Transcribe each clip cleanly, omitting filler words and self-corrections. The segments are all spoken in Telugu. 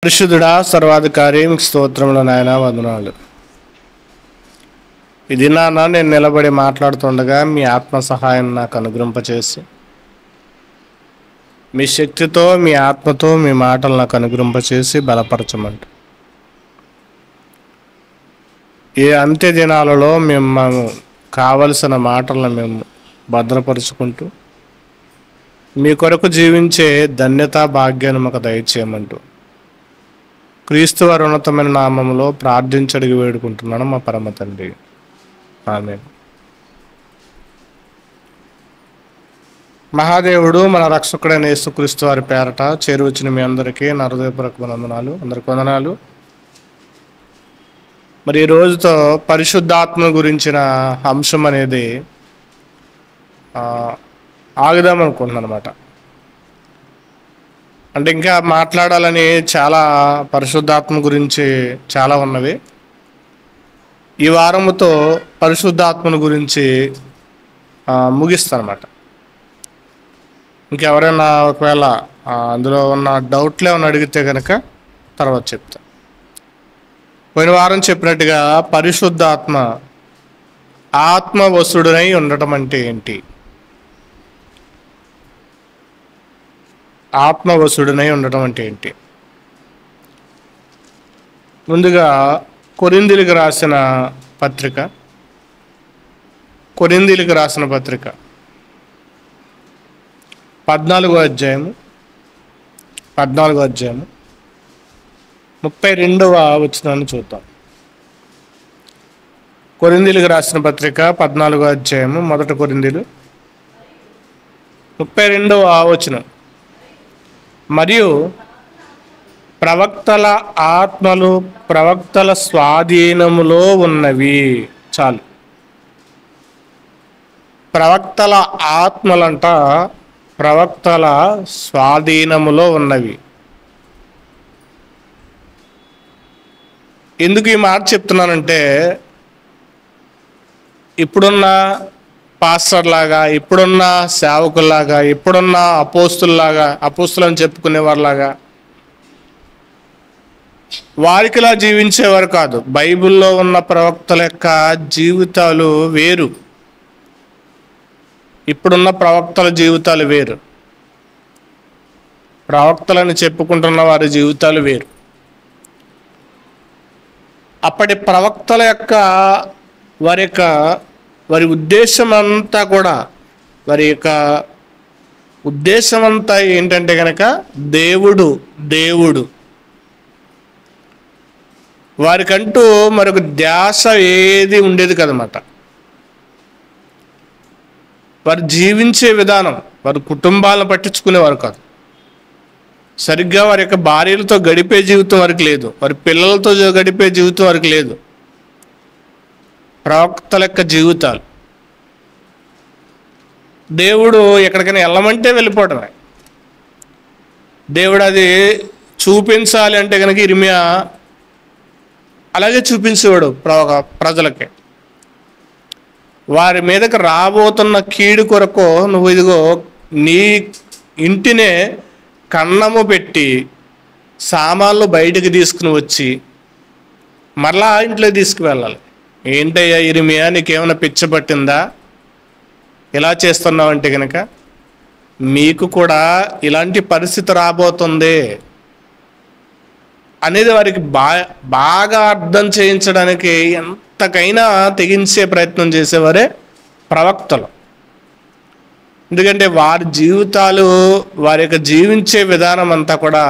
పరిశుద్ధుడా సర్వాధికారి మీకు స్తోత్రములు నాయన, వందనాలు. ఈ దినాన నేను నిలబడి మాట్లాడుతుండగా మీ ఆత్మ సహాయం నాకు అనుగ్రహింపచేసి, మీ శక్తితో మీ ఆత్మతో మీ మాటలు నాకు అనుగ్రహింపచేసి బలపరచమంట. ఈ అంత్య దినాలలో మేము కావలసిన మాటలను మేము భద్రపరుచుకుంటూ మీ కొరకు జీవించే ధన్యత భాగ్యాన్ని మాకు దయచేయమంటూ క్రీస్తు వారి ఉన్నతమైన నామములో ప్రార్థించడిగి వేడుకుంటున్నాను మా పరమ తండ్రి, ఆమేన్. మహాదేవుడు మన రక్షకుడైన యేసుక్రీస్తు వారి పేరట చేరువచ్చిన మీ అందరికీ నా హృదయపూర్వక వందనాలు. అందరికి వందనాలు. మరి ఈ రోజుతో పరిశుద్ధాత్మ గురించిన అంశం అనేది ఆగుదాం అనుకుంటున్నాను అనమాట. అంటే ఇంకా మాట్లాడాలని చాలా పరిశుద్ధాత్మ గురించి చాలా ఉన్నవి. ఈ వారముతో పరిశుద్ధాత్మను గురించి ముగిస్తాను అనమాట. ఇంకెవరైనా ఒకవేళ అందులో ఉన్న డౌట్లు ఏమైనా అడిగితే కనుక తర్వాత చెప్తా. పోయిన వారం చెప్పినట్టుగా పరిశుద్ధాత్మ ఆత్మవశుడై ఉండటం అంటే ఏంటి? ఆత్మవశుడై ఉండటం అంటే ఏంటి? ముందుగా కొరింథీయులకు రాసిన పత్రిక 14వ అధ్యాయము 32వ వచనాన్ని చూద్దాం. కొరింథీయులకు రాసిన పత్రిక 14వ అధ్యాయము 1 కొరింథీయులు 32వ వచనం. మరియు ప్రవక్తల ఆత్మలు ప్రవక్తల స్వాధీనములో ఉన్నవి. చాలు. ప్రవక్తల ఆత్మలంట ప్రవక్తల స్వాధీనములో ఉన్నవి. ఎందుకు ఈ మాట చెప్తున్నానంటే, ఇప్పుడున్న పాస్టర్ లాగా, ఇప్పుడున్న సేవకుల్లాగా, ఇప్పుడున్న అపోస్తులని చెప్పుకునేవారిలాగా వారికిలా జీవించేవారు కాదు. బైబిల్లో ఉన్న ప్రవక్తల యొక్క జీవితాలు వేరు, ఇప్పుడున్న ప్రవక్తల జీవితాలు వేరు. ప్రవక్తలని చెప్పుకుంటున్న వారి జీవితాలు వేరు. అప్పటి ప్రవక్తల యొక్క వారి ఉద్దేశం అంతా కూడా, వారి యొక్క ఉద్దేశం అంతా ఏంటంటే కనుక దేవుడు వారికంటూ మరొక ధ్యాస ఏది ఉండేది కదన్నమాట. వారు జీవించే విధానం, వారి కుటుంబాలను పట్టించుకునేవారు కాదు. సరిగ్గా వారి యొక్క భార్యలతో గడిపే జీవితం వారికి లేదు, వారి పిల్లలతో గడిపే జీవితం వారికి లేదు. ప్రవక్తల యొక్క జీవితాలు, దేవుడు ఎక్కడికైనా వెళ్ళమంటే వెళ్ళిపోవడమే. దేవుడు అది చూపించాలి అంటే కనుక ఇర్మియా అలాగే చూపించేవాడు ప్రజలకి. వారి మీదకి రాబోతున్న కీడు కొరకు నువ్వు ఇదిగో నీ ఇంటినే కన్నము పెట్టి సామాన్లు బయటికి తీసుకుని వచ్చి మరలా ఇంట్లో తీసుకువెళ్ళాలి. ఏంటయ్యా ఇర్మియా, నీకేమైనా పిచ్చ పట్టిందా? ఇలా చేస్తున్నావంటే కనుక మీకు కూడా ఇలాంటి పరిస్థితి రాబోతుంది అనేది వారికి బాగా అర్థం చేయించడానికి ఎంతకైనా తెగించే ప్రయత్నం చేసేవారే ప్రవక్తలు. ఎందుకంటే వారి జీవితాలు, వారి యొక్క జీవించే విధానం అంతా కూడా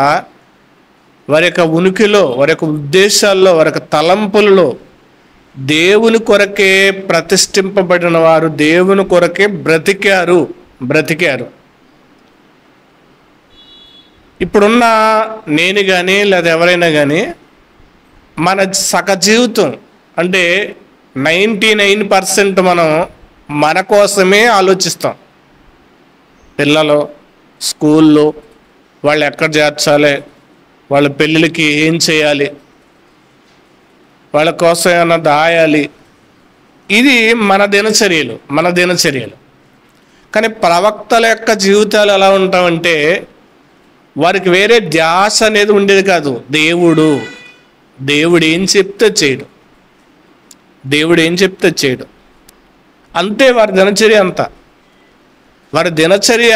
వారి యొక్క ఉనికిలో, వారి యొక్క ఉద్దేశాల్లో, వారి యొక్క తలంపులలో దేవుని కొరకే ప్రతిష్ఠింపబడిన వారు, దేవుని కొరకే బ్రతికారు. ఇప్పుడున్న నేను కానీ లేదా ఎవరైనా కానీ మన సగ జీవితం అంటే 99% మనం మన కోసమే ఆలోచిస్తాం. పిల్లలు స్కూల్లో వాళ్ళు ఎక్కడ చేర్చాలి, వాళ్ళ పెళ్ళిళ్ళకి ఏం చేయాలి, వాళ్ళ కోసం ఏమైనా దాయాలి, ఇది మన దినచర్యలు. కానీ ప్రవక్తల యొక్క జీవితాలు ఎలా ఉంటామంటే వారికి వేరే ధ్యాస అనేది ఉండేది కాదు. దేవుడు ఏం చెప్తే చేయడం, దేవుడు ఏం చెప్తే చేయడం, అంతే వారి దినచర్య అంతా. వారి దినచర్య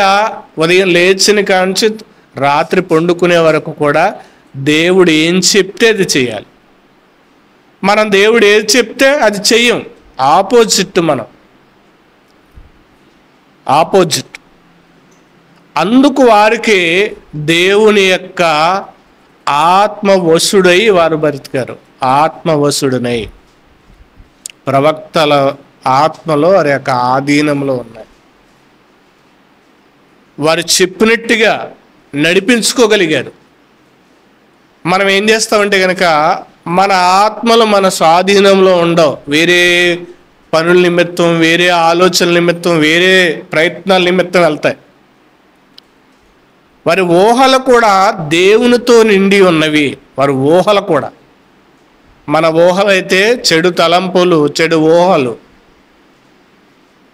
ఉదయం లేచిన కాంచి రాత్రి పండుకునే వరకు కూడా దేవుడు ఏం చెప్తే అది చేయాలి. మనం దేవుడు ఏది చెప్తే అది చెయ్యం, ఆపోజిట్. మనం ఆపోజిట్. అందుకు వారికి దేవుని యొక్క ఆత్మవశుడై వారు బ్రతికారు. ఆత్మవశుడనై, ప్రవక్తల ఆత్మలో వారి యొక్క ఆధీనంలో ఉన్నాయి. వారు చెప్పినట్టుగా నడిపించుకోగలిగారు. మనం ఏం చేస్తామంటే కనుక మన ఆత్మలు మన స్వాధీనంలో ఉండవు. వేరే పనుల నిమిత్తం, వేరే ఆలోచనల నిమిత్తం, వేరే ప్రయత్నాల నిమిత్తం వెళ్తాయి. వారి ఊహలు కూడా దేవునితో నిండి ఉన్నవి. వారి ఊహలు కూడా, మన ఊహలు అయితే చెడు తలంపులు, చెడు ఊహలు.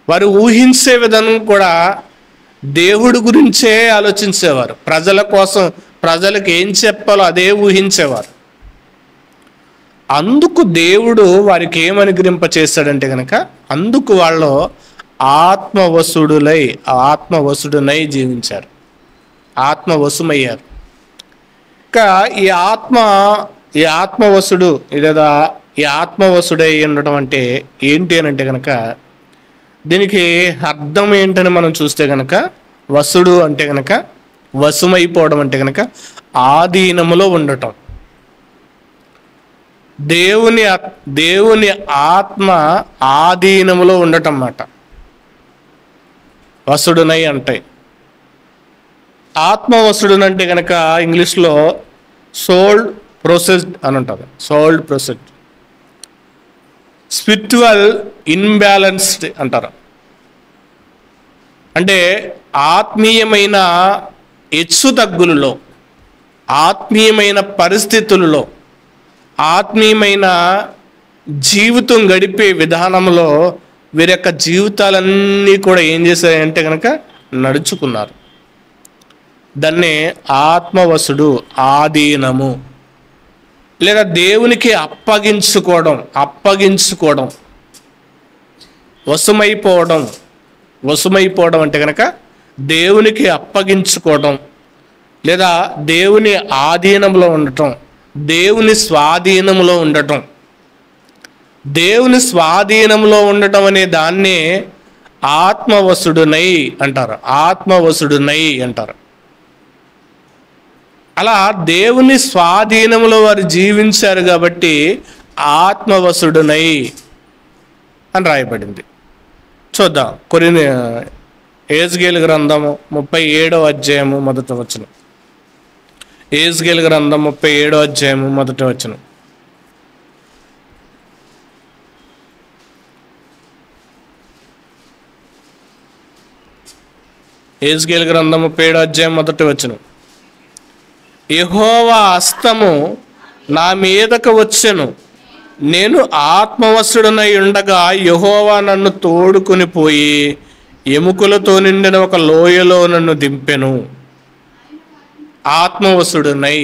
వారు ఊహించే విధానం కూడా దేవుడి గురించే ఆలోచించేవారు. ప్రజల కోసం, ప్రజలకు ఏం చెప్పాలో అదే ఊహించేవారు. అందుకు దేవుడు వారికి ఏం అనుగ్రహింప చేశాడంటే కనుక, అందుకు వాళ్ళు ఆత్మవశుడునై జీవించారు, ఆత్మవశమయ్యారు. ఇంకా ఈ ఆత్మవశుడు లేదా ఈ ఆత్మవశుడై ఉండటం అంటే ఏంటి అని అంటే కనుక, దీనికి అర్థం ఏంటని మనం చూస్తే కనుక, వశుడు అంటే కనుక, వశమైపోవడం అంటే కనుక ఆధీనములో ఉండటం. దేవుని ఆత్మ ఆధీనములో ఉండటం అన్నమాట వశుడునై అంటే. ఆత్మవశుడునంటే కనుక ఇంగ్లీష్లో సోల్డ్ ప్రొసెస్డ్ అని ఉంటుంది. Sold processed. స్పిరిచువల్ ఇన్బ్యాలెన్స్డ్ అంటారు. అంటే ఆత్మీయమైన హెచ్చు తగ్గులలో, ఆత్మీయమైన పరిస్థితులలో, ఆత్మీయమైన జీవితం గడిపే విధానంలో వీరి యొక్క జీవితాలన్నీ కూడా ఏం చేశారంటే కనుక నడుచుకున్నారు. దాన్నే ఆత్మవశుడు, ఆధీనము లేదా దేవునికి అప్పగించుకోవడం, వశమైపోవడం అంటే కనుక దేవునికి అప్పగించుకోవడం లేదా దేవుని ఆధీనంలో ఉండటం, దేవుని స్వాధీనంలో ఉండటం. దేవుని స్వాధీనంలో ఉండటం అనే దాన్నే ఆత్మవశుడునై అంటారు. అలా దేవుని స్వాధీనంలో వారు జీవించారు కాబట్టి ఆత్మవశుడునై అని రాయబడింది. చూద్దాం. యెహెజ్కేలు గ్రంథము 37వ అధ్యాయము 1వ వచనం. యెహెజ్కేలు గ్రంథం 37వ అధ్యాయము 1వ వచనం. యెహెజ్కేలు గ్రంథం 37వ అధ్యాయం 1వ వచనం. యెహోవా హస్తము నా మీదకు వచ్చెను, నేను ఆత్మవశుడనై ఉండగా యెహోవా నన్ను తోడుకొని పోయి ఎముకలతో నిండిన ఒక లోయలో నన్ను దింపెను. ఆత్మవశుడనై.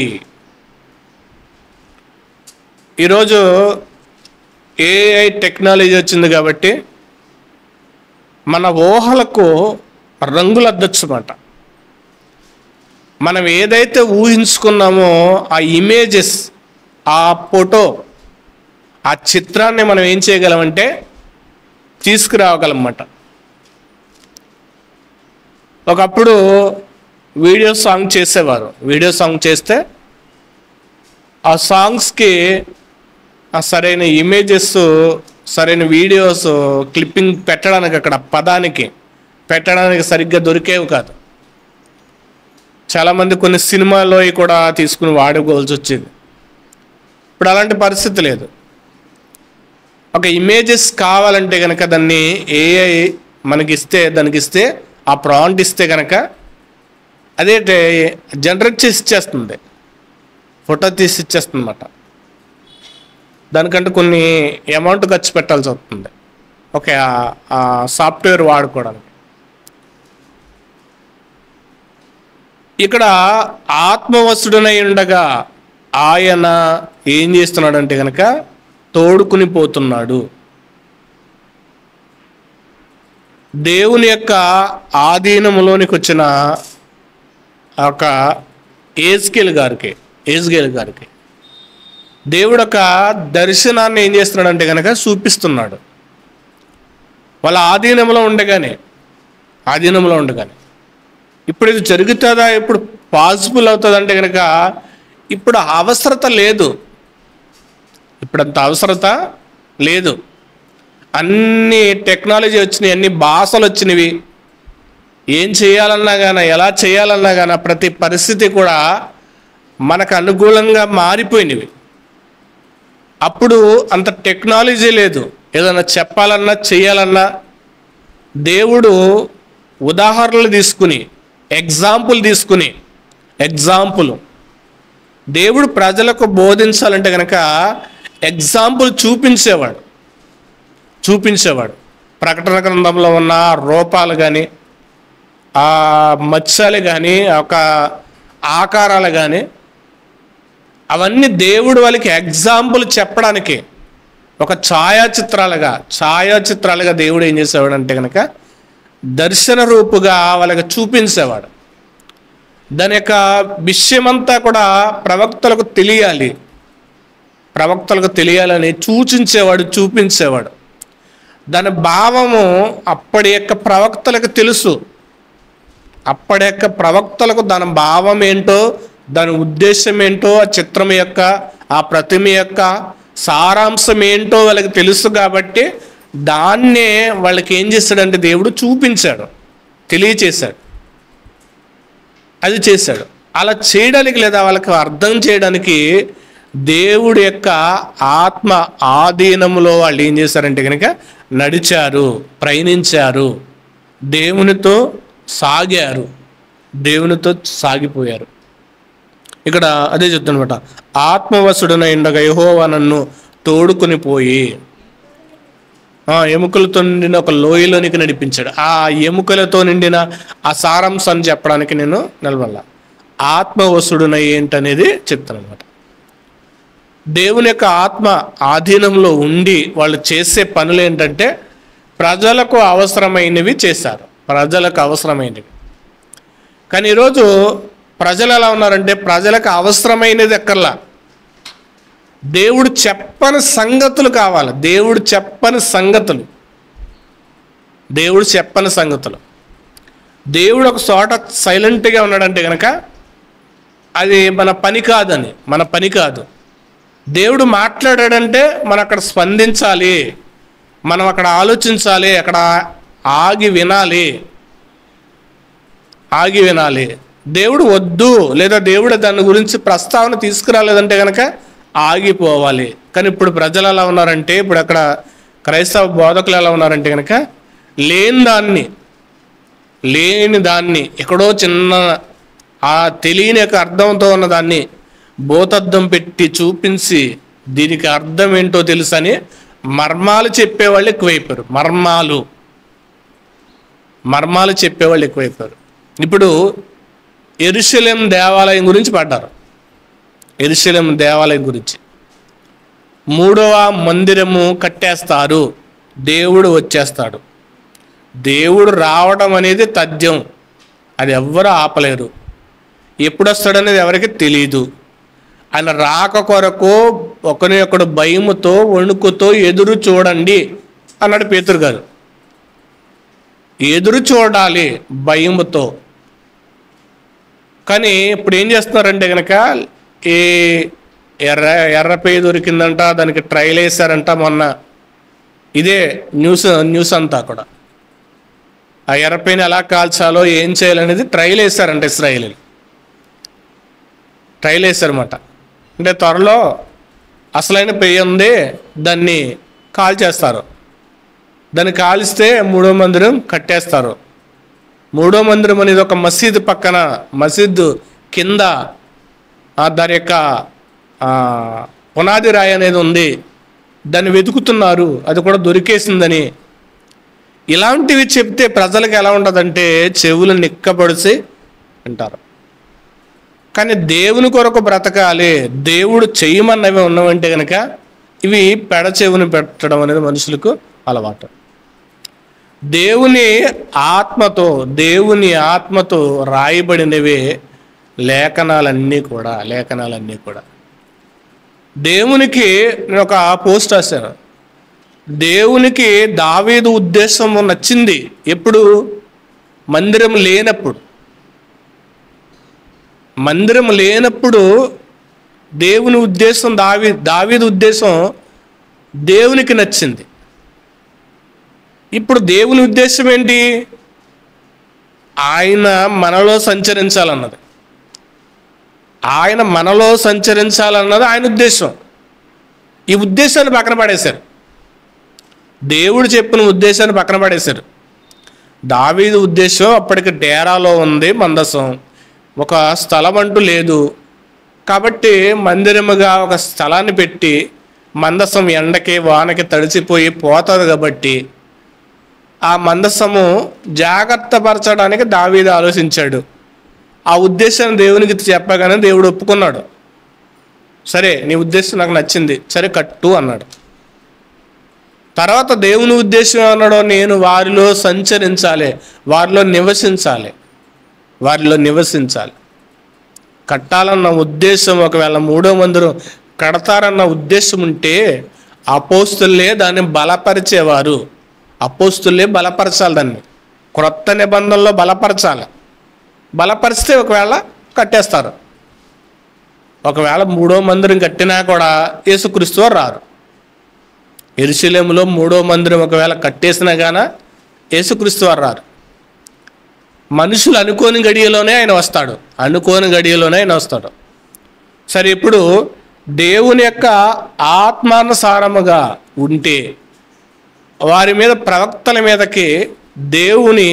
ఈరోజు ఏఐ టెక్నాలజీ వచ్చింది కాబట్టి మన ఊహలకు రంగులు అద్దొచ్చమాట. మనం ఏదైతే ఊహించుకున్నామో ఆ ఇమేజెస్, ఆ ఫోటో, ఆ చిత్రాన్ని మనం ఏం చేయగలమంటే తీసుకురాగలమాట. ఒకప్పుడు వీడియో సాంగ్ చేసేవారు. వీడియో సాంగ్ చేస్తే ఆ సాంగ్స్కి సరైన ఇమేజెస్, సరైన వీడియోస్ క్లిప్పింగ్ పెట్టడానికి, అక్కడ పదానికి పెట్టడానికి సరిగ్గా దొరికేవి కాదు. చాలామంది కొన్ని సినిమాలో కూడా తీసుకుని వాడుకోవాల్సి వచ్చేది. ఇప్పుడు అలాంటి పరిస్థితి లేదు. ఒక ఇమేజెస్ కావాలంటే కనుక దాన్ని ఏఐ దానికి ఇస్తే ఆ ప్రాంప్ట్ ఇస్తే కనుక అదే జనరేట్ చేసి ఇచ్చేస్తుంది, ఫోటో తీసి ఇచ్చేస్తుంది అన్నమాట. దానికంటే కొన్ని అమౌంట్ ఖర్చు పెట్టాల్సి వస్తుంది ఓకే ఆ సాఫ్ట్వేర్ వాడుకోవడానికి. ఇక్కడ ఆత్మవశుడనై ఉండగా ఆయన ఏం చేస్తున్నాడంటే కనుక తోడుకుని పోతున్నాడు. దేవుని యొక్క ఆధీనంలోనికి వచ్చిన ఒక ఏజ్కేల్ గారికి దేవుడు ఒక దర్శనాన్ని ఏం చేస్తున్నాడంటే కనుక చూపిస్తున్నాడు. వాళ్ళ ఆధీనంలో ఉండగానే ఇప్పుడు ఇది జరుగుతుందా, ఇప్పుడు పాసిబుల్ అవుతుందంటే కనుక ఇప్పుడు అవసరత లేదు. ఇప్పుడంత అవసరత లేదు. అన్ని టెక్నాలజీ వచ్చినాయి, అన్ని భాషలు వచ్చినవి. ఏం చేయాలన్నా కానీ, ఎలా చేయాలన్నా కానీ ప్రతి పరిస్థితి కూడా మనకు అనుకూలంగా మారిపోయినవి. అప్పుడు అంత టెక్నాలజీ లేదు. ఏదైనా చెప్పాలన్నా చేయాలన్నా దేవుడు ఉదాహరణలు తీసుకుని ఎగ్జాంపుల్ దేవుడు ప్రజలకు బోధించాలంటే కనుక ఎగ్జాంపుల్ చూపించేవాడు. ప్రకటన గ్రంథంలో ఉన్న రూపాలు కానీ, ఆ మత్స్యాలు కానీ, ఒక ఆకారాలు కానీ, అవన్నీ దేవుడు వాళ్ళకి ఎగ్జాంపుల్ చెప్పడానికి ఒక ఛాయాచిత్రాలుగా దేవుడు ఏం చేసేవాడు అంటే కనుక దర్శన రూపుగా వాళ్ళకి చూపించేవాడు. దాని యొక్క విషయమంతా కూడా ప్రవక్తలకు తెలియాలని చూపించేవాడు. దాని భావము అప్పటి యొక్క ప్రవక్తలకు తెలుసు. దాని భావం ఏంటో, దాని ఉద్దేశం ఏంటో, ఆ చిత్రం యొక్క, ఆ ప్రతిమ యొక్క సారాంశం ఏంటో వాళ్ళకి తెలుసు. కాబట్టి దాన్నే వాళ్ళకి ఏం చేశాడంటే దేవుడు చూపించాడు, తెలియచేశాడు, అది చేశాడు. అలా చేయడానికి లేదా వాళ్ళకి అర్థం చేయడానికి దేవుడి యొక్క ఆత్మ ఆధీనంలో వాళ్ళు ఏం చేశారంటే కనుక నడిచారు, ప్రయాణించారు, దేవునితో సాగిపోయారు. ఇక్కడ అదే చెప్తున్నమాట, ఆత్మవశుడనై ఉండగా యెహోవా నన్ను తోడుకుని పోయి ఎముకలతో నిండిన ఒక లోయలోనికి నడిపించాడు. ఆ ఎముకలతో నిండిన ఆ సారాంశాన్ని చెప్పడానికి నేను నిలబడాల. ఆత్మవశుడునై ఏంటనేది చెప్తాను అనమాట. దేవుని యొక్క ఆత్మ ఆధీనంలో ఉండి వాళ్ళు చేసే పనులు ఏంటంటే ప్రజలకు అవసరమైనవి చేశారు. కానీ ఈరోజు ప్రజలు ఎలా ఉన్నారంటే ప్రజలకు అవసరమైనది ఎక్కర్లా, దేవుడు చెప్పని సంగతులు కావాలి. దేవుడు చెప్పని సంగతులు దేవుడు ఒక చోట సైలెంట్గా ఉన్నాడంటే కనుక అది మన పని కాదు. దేవుడు మాట్లాడాడంటే మనం అక్కడ స్పందించాలి, మనం అక్కడ ఆలోచించాలి, అక్కడ ఆగి వినాలి. దేవుడు వద్దు లేదా దేవుడు దాని గురించి ప్రస్తావన తీసుకురాలేదంటే కనుక ఆగిపోవాలి. కానీ ఇప్పుడు ప్రజలు ఎలా ఉన్నారంటే, ఇప్పుడు అక్కడ క్రైస్తవ బోధకులు ఎలా ఉన్నారంటే కనుక లేని దాన్ని ఎక్కడో చిన్న ఆ తెలియని యొక్క అర్థంతో ఉన్న దాన్ని భూతద్దం పెట్టి చూపించి దీనికి అర్థం ఏంటో తెలుసని మర్మాలు చెప్పేవాళ్ళు ఎక్కువైపోయారు. మర్మాలు చెప్పేవాళ్ళు ఎక్కువైపోయారు. ఇప్పుడు యెరూషలేం దేవాలయం గురించి పడ్డారు. యెరూషలేం దేవాలయం గురించి 3వ మందిరము కట్టేస్తారు, దేవుడు వచ్చేస్తాడు. దేవుడు రావడం అనేది తథ్యం, అది ఎవ్వరూ ఆపలేరు. ఎప్పుడు వస్తాడనేది ఎవరికి తెలియదు. ఆయన రాక కొరకు ఒకడు భయముతో వణుకుతో ఎదురు చూడండి అన్నాడు పేతురు గారు. ఎదురు చూడాలి భయముతో. కానీ ఇప్పుడు ఏం చేస్తున్నారంటే కనుక ఈ ఎర్రపేయ దొరికిందంట, దానికి ట్రైల్ వేశారంట. మొన్న ఇదే న్యూస్ అంతా కూడా ఆ ఎర్రపేయని ఎలా కాల్చాలో ఏం చేయాలనేది ట్రైల్ వేశారంట. ఇశ్రాయేలీలు ట్రైల్ వేశారన్నమాట. అంటే త్వరలో అసలైన పేయ ఉంది, దాన్ని కాల్చేస్తారు. దాన్ని కాల్స్తే 3వ మందిరం కట్టేస్తారు. 3వ మందిరం అనేది ఒక మసీదు పక్కన, మసీదు కింద దాని యొక్క పునాది రాయి అనేది ఉంది. దాన్ని వెతుకుతున్నారు, అది కూడా దొరికేసిందని. ఇలాంటివి చెప్తే ప్రజలకు ఎలా ఉంటుందంటే చెవులు నిక్కబడిసి అంటారు. కానీ దేవుని కొరకు బ్రతకాలి, దేవుడు చేయమన్నవి ఉన్నవంటే కనుక ఇవి పెడచెవుని పెట్టడం అనేది మనుషులకు అలవాటు. దేవుని ఆత్మతో రాయబడినవే లేఖనాలన్నీ కూడా. దేవునికి నేను ఒక పోస్ట్ రాశాను. దేవునికి దావీదు ఉద్దేశం నచ్చింది ఎప్పుడు? మందిరం లేనప్పుడు దేవుని ఉద్దేశం, దావీదు ఉద్దేశం దేవునికి నచ్చింది. ఇప్పుడు దేవుని ఉద్దేశం ఏంటి? ఆయన మనలో సంచరించాలన్నది. ఆయన ఉద్దేశం. ఈ ఉద్దేశాన్ని పక్కన పడేశారు. దేవుడు చెప్పిన ఉద్దేశాన్ని పక్కన పడేశారు. దావీదు ఉద్దేశం అప్పటికి డేరాలో ఉంది మందసం, ఒక స్థలం అంటూ లేదు. కాబట్టి మందిరముగా ఒక స్థలాన్ని పెట్టి మందసం ఎండకి వానకి తడిసిపోయి పోతుంది. కాబట్టి ఆ మందసము జాగ్రత్త పరచడానికి దావీదు ఆలోచించాడు. ఆ ఉద్దేశాన్ని దేవునికి చెప్పగానే దేవుడు ఒప్పుకున్నాడు. సరే, నీ ఉద్దేశం నాకు నచ్చింది, సరే కట్టు అన్నాడు. తర్వాత దేవుని ఉద్దేశం ఏమన్నాడో, నేను వారిలో సంచరించాలి, వారిలో నివసించాలి. కట్టాలన్న ఉద్దేశం, ఒకవేళ మూడో మందిరం కడతారన్న ఉద్దేశం ఉంటే అపోస్తులే దాన్ని బలపరిచేవారు. అపోస్తులే బలపరచాలి, దాన్ని క్రొత్త నిబంధనలో బలపరిస్తే ఒకవేళ కట్టేస్తారు. ఒకవేళ మూడో మందిరం కట్టినా కూడా యేసుక్రీస్తు వారు రారు. యెరూషలేములో మూడో మందిరం ఒకవేళ కట్టేసినా గాన యేసుక్రీస్తు వారు రారు. మనుషులు అనుకోని గడియలోనే ఆయన వస్తాడు. సరే, ఇప్పుడు దేవుని యొక్క ఆత్మానుసారముగా ఉంటే వారి మీద, ప్రవక్తల మీదకి దేవుని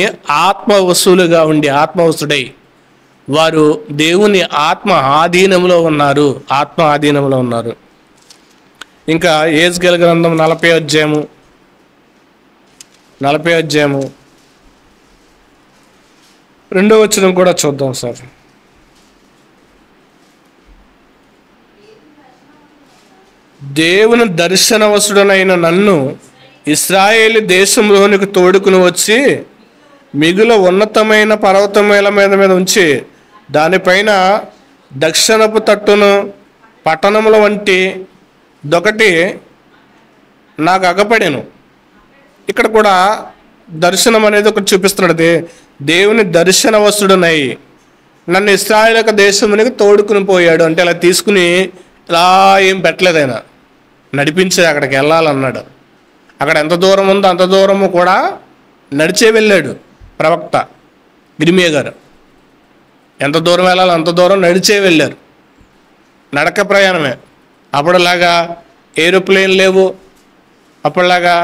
ఆత్మవశుడై వారు దేవుని ఆత్మ ఆధీనంలో ఉన్నారు. ఇంకా యెహెజ్కేలు గ్రంథం 40వ అధ్యాయము 2వ వచనం కూడా చూద్దాం సార్. దేవుని దర్శనవశుడనైన నన్ను ఇశ్రాయేలు దేశంలోనికి తోడుకుని వచ్చి మిగుల ఉన్నతమైన పర్వతముల మీద ఉంచి దానిపైన దక్షిణపు తట్టును పట్టణముల వంటి దొకటి నాకు అగపడెను. ఇక్కడ కూడా దర్శనం అనేది ఒకటి చూపిస్తున్నాడు. దేవుని దర్శనవశుడునై నన్ను ఇశ్రాయేలు దేశమునికి తోడుకుని పోయాడు అంటే అలా తీసుకుని ఇలా ఏం పెట్టలేదు, ఆయన నడిపించి అక్కడికి వెళ్ళాలన్నాడు. అక్కడ ఎంత దూరం ఉందో అంత దూరము కూడా నడిచే వెళ్ళాడు ప్రవక్త ఇర్మియా గారు. ఎంత దూరం వెళ్ళాలో అంత దూరం నడిచే వెళ్ళారు, నడక ప్రయాణమే. అప్పుడులాగా ఏరోప్లేన్ లేవు, అప్పుడులాగా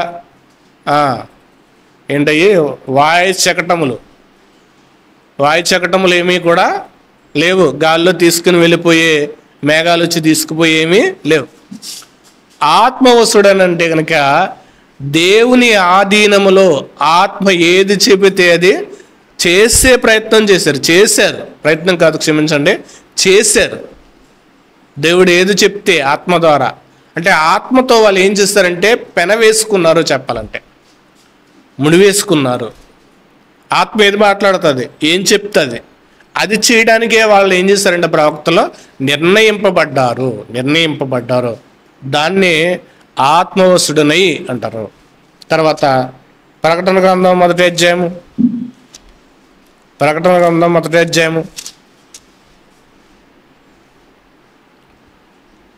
ఏంటయ్యి వాయు చకటములు ఏమీ కూడా లేవు. గాల్లో తీసుకుని వెళ్ళిపోయే మేఘాలు వచ్చి తీసుకుపోయి ఏమీ లేవు. ఆత్మవశుడనంటే కనుక దేవుని ఆధీనములో ఆత్మ ఏది చెబితే అది చేసే ప్రయత్నం చేశారు. ప్రయత్నం కాదు, క్షమించండి, చేశారు. దేవుడు ఏది చెప్తే ఆత్మ ద్వారా, అంటే ఆత్మతో వాళ్ళు ఏం చేస్తారంటే పెన వేసుకున్నారు, చెప్పాలంటే ముడివేసుకున్నారు. ఆత్మ ఏది మాట్లాడుతుంది, ఏం చెప్తుంది, అది చేయడానికే వాళ్ళు ఏం చేస్తారంటే ప్రవక్తలో నిర్ణయింపబడ్డారు. దాన్ని ఆత్మవశుడనై అంటారు. తర్వాత ప్రకటన గ్రంథం మొదటి అధ్యాయము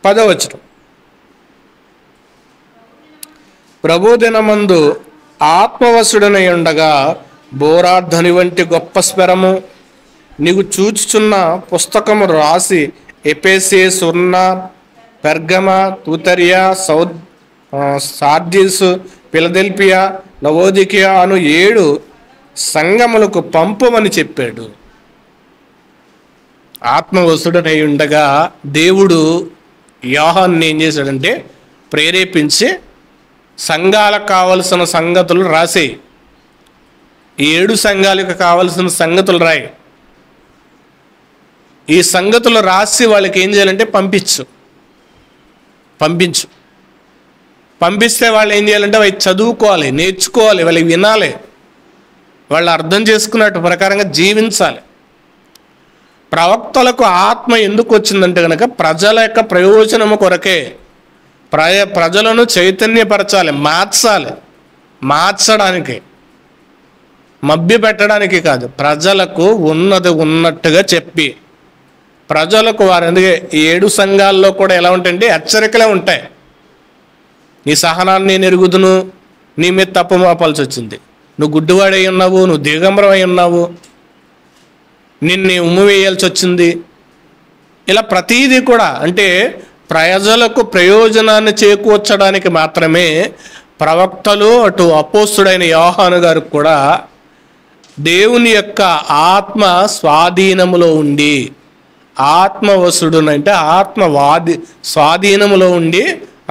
10వ వచనం. ప్రభు దినమందు ఆత్మవశుడనై ఉండగా బోరాధ్వని వంటి గొప్ప స్వరము నీకు చూచుచున్న పుస్తకము రాసి ఎఫెసు, స్ముర్న, పెర్గమ, తూతరియా, సార్దీసు, ఫిలదెల్ఫియా, లవోదికియా అను 7 సంఘములకు పంపమని చెప్పాడు. ఆత్మవశుడనై ఉండగా దేవుడు యోహాన్ని ఏం చేశాడంటే ప్రేరేపించి సంఘాలకు కావలసిన సంగతులు రాసేయి, 7 సంఘాలకు కావలసిన సంగతులు రాయి. ఈ సంగతులు రాసి వాళ్ళకి ఏం చేయాలంటే పంపించు. పంపిస్తే వాళ్ళు ఏం చేయాలంటే అవి చదువుకోవాలి, నేర్చుకోవాలి, వాళ్ళకి వినాలి, వాళ్ళు అర్థం చేసుకున్నట్టు ప్రకారంగా జీవించాలి. ప్రవక్తలకు ఆత్మ ఎందుకు వచ్చిందంటే కనుక ప్రజల యొక్క ప్రయోజనము కొరకే. ప్రజలను చైతన్యపరచాలి, మార్చడానికి, మభ్య పెట్టడానికి కాదు. ప్రజలకు ఉన్నది ఉన్నట్టుగా చెప్పి ప్రజలకు వారు అందుకే 7 సంఘాల్లో కూడా ఎలా ఉంటాయంటే హెచ్చరికలే ఉంటాయి. నీ సహనాన్ని నేను ఎరుగుదును, నీ మీద తప్పు మోపాల్సి వచ్చింది, నువ్వు గుడ్డివాడై ఉన్నావు, నువ్వు దిగంబరం అయి ఉన్నావు, నిన్ను ఉమ్ము వేయాల్సి వచ్చింది. ఇలా ప్రతీది కూడా అంటే ప్రజలకు ప్రయోజనాన్ని చేకూర్చడానికి మాత్రమే ప్రవక్తలు, అటు అపోస్తుడైన యోహాను గారికి కూడా దేవుని యొక్క ఆత్మ స్వాధీనములో ఉండి, ఆత్మవసుడునంటే స్వాధీనములో ఉండి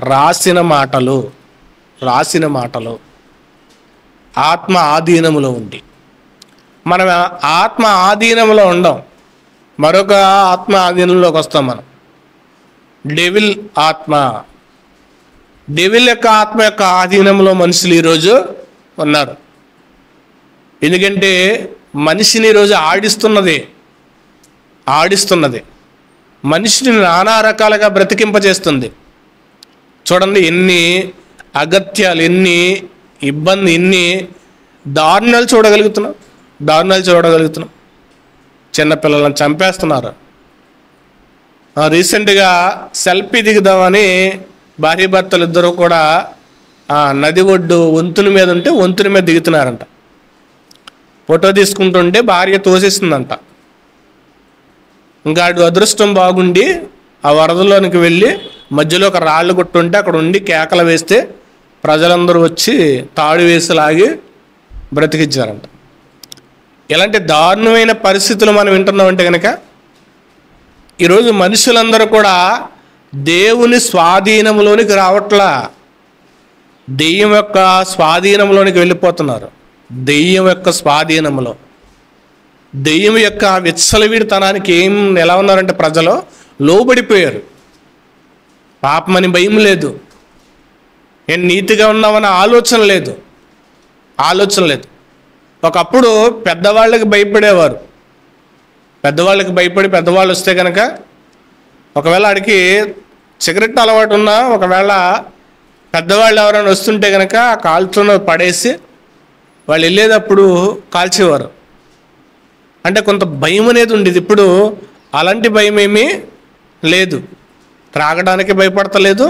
రాసిన మాటలు, ఆత్మ ఆధీనములో ఉండి. మనం ఆత్మ ఆధీనంలో ఉండం, మరొక ఆత్మ ఆధీనంలోకి వస్తాం. మనం డెవిల్ యొక్క ఆత్మ యొక్క ఆధీనంలో మనుషులు ఈరోజు ఉన్నారు. ఎందుకంటే మనిషిని ఈరోజు ఆడిస్తున్నది, మనిషిని నానా రకాలుగా బ్రతికింపజేస్తుంది. చూడండి, ఎన్ని అగత్యాలు, ఎన్ని ఇబ్బంది, ఎన్ని దారుణాలు చూడగలుగుతున్నాం. చిన్నపిల్లలను చంపేస్తున్నారు. రీసెంట్గా సెల్ఫీ దిగుదామని భార్యాభర్తలు ఇద్దరు కూడా నది ఒడ్డు వంతుల మీద ఉంటే వంతుల మీద దిగుతున్నారంట. ఫోటో తీసుకుంటుంటే భార్య తోసేస్తుందంట. ఇంకా అటు అదృష్టం బాగుండి ఆ వరదలోనికి వెళ్ళి మధ్యలో ఒక రాళ్ళు కొట్టుంటే అక్కడ ఉండి కేకలు వేస్తే ప్రజలందరూ వచ్చి తాడు వేసి లాగి బ్రతికించారంట. ఇలాంటి దారుణమైన పరిస్థితులు మనం వింటున్నామంటే కనుక ఈరోజు మనుషులందరూ కూడా దేవుని స్వాధీనంలోనికి రావట్లా, దెయ్యం యొక్క స్వాధీనంలోనికి వెళ్ళిపోతున్నారు. దెయ్యం యొక్క విచ్చలవిడితనానికి ఎలా ఉన్నారంటే ప్రజలు లోబడిపోయారు. పాపమని భయం లేదు, నేను నీతిగా ఉన్నామన్న ఆలోచన లేదు. ఒకప్పుడు పెద్దవాళ్ళకి భయపడేవారు. పెద్దవాళ్ళు వస్తే కనుక ఒకవేళ ఆడికి సిగరెట్ అలవాటు ఉన్నా, ఒకవేళ పెద్దవాళ్ళు ఎవరైనా వస్తుంటే కనుక ఆ కాల్చున్న పడేసి వాళ్ళు వెళ్ళేటప్పుడు కాల్చేవారు. అంటే కొంత భయం అనేది ఉండేది. ఇప్పుడు అలాంటి భయం ఏమీ లేదు. త్రాగడానికి భయపడతలేదు,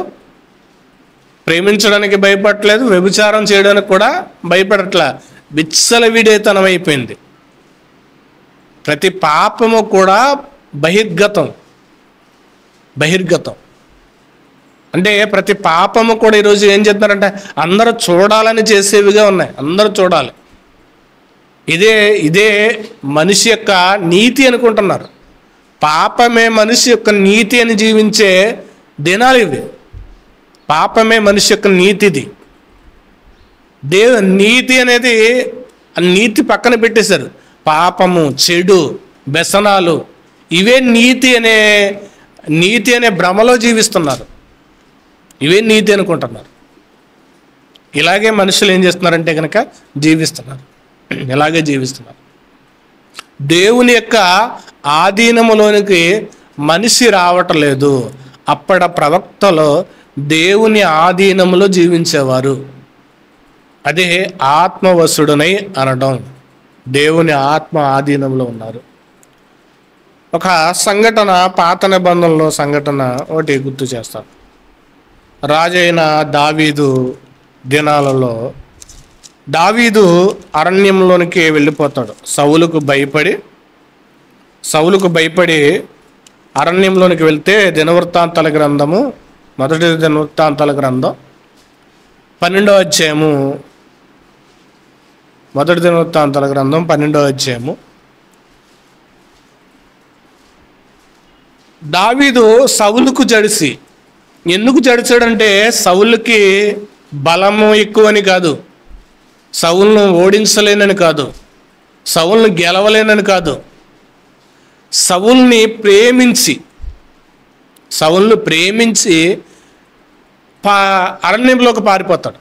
ప్రేమించడానికి భయపడట్లేదు, వ్యభిచారం చేయడానికి కూడా భయపడట్లే. విచ్చలవిడేతనం అయిపోయింది. ప్రతి పాపము కూడా బహిర్గతం. అంటే ప్రతి పాపము కూడా ఈరోజు ఏం చేస్తున్నారంటే అందరూ చూడాలని చేసేవిగా ఉన్నాయి. అందరూ చూడాలి. ఇదే మనిషి యొక్క నీతి అనుకుంటున్నారు. పాపమే మనిషి యొక్క నీతి అని జీవించే దినాలు ఇవి. పాపమే మనిషి యొక్క నీతిది. నీతి అనేది నీతి పక్కన పెట్టేశారు. పాపము, చెడు, వ్యసనాలు ఇవే నీతి అనే భ్రమలో జీవిస్తున్నారు. ఇవే నీతి అనుకుంటున్నారు. ఇలాగే మనుషులు ఏం చేస్తున్నారంటే కనుక ఇలాగే జీవిస్తున్నారు. దేవుని యొక్క ఆధీనములోనికి మనిషి రావట్లేదు. అప్పటి ప్రవక్తలో దేవుని ఆధీనములో జీవించేవారు. అదే ఆత్మవశుడునై అనడం. దేవుని ఆత్మ ఆధీనంలో ఉన్నారు. ఒక సంఘటన, పాత నిబంధనలో సంఘటన ఒకటి గుర్తు చేస్తాను. రాజైన దావీదు దినాలలో దావీదు అరణ్యంలోనికి వెళ్ళిపోతాడు. సౌలుకు భయపడి అరణ్యంలోనికి వెళ్తే దినవృత్తాంతాల గ్రంథము, మొదటి దినవృత్తాంతాల గ్రంథం 12వ అధ్యాయము, మొదటి దినవృత్తాంతాల గ్రంథం 12వ అధ్యాయము. దావీదు సౌలుకు జడిసి, ఎందుకు జడిచాడంటే సౌలుకి బలము ఎక్కువని కాదు, సౌలును ఓడించలేనని కాదు, సౌలును గెలవలేనని కాదు. సౌలుని ప్రేమించి అరణ్యంలోకి పారిపోతాడు.